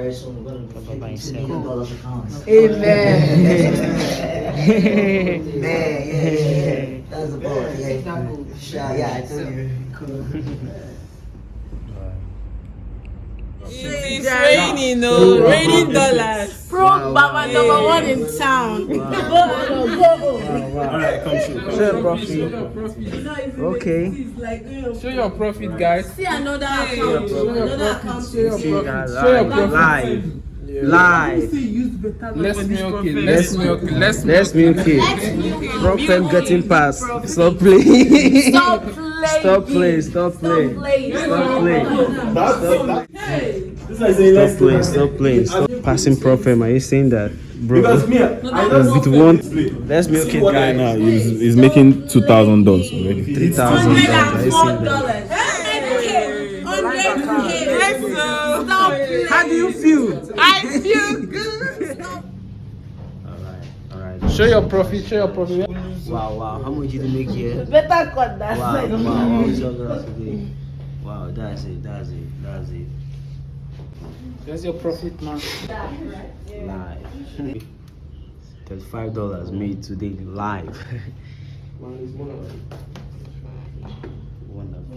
very soon. We're going to be $2 million accounts. Amen. Man, yeah. That's the boy. Yeah, I told you. Cool. It's raining, no, raining dollars. Baba number one in town. Alright, come show. Show your profit. Okay. Show your profit, guys. See another account. Another account. See that live. Let's milk it. Let's milk it. Prophet getting past. Stop playing. Stop playing. Stop playing. Stop passing prophet. Are you saying that, bro? Because me, With one, let's milk it, guy. now he's making $2,000 already. $3,000. Are you saying that? $100K. How do you feel? I feel good. All right. Show your profit. Wow. How much did you make here? Better cut that side. Wow, that's it. There's your profit, man. Live. $35 made today live. Wonderful. Wonderful.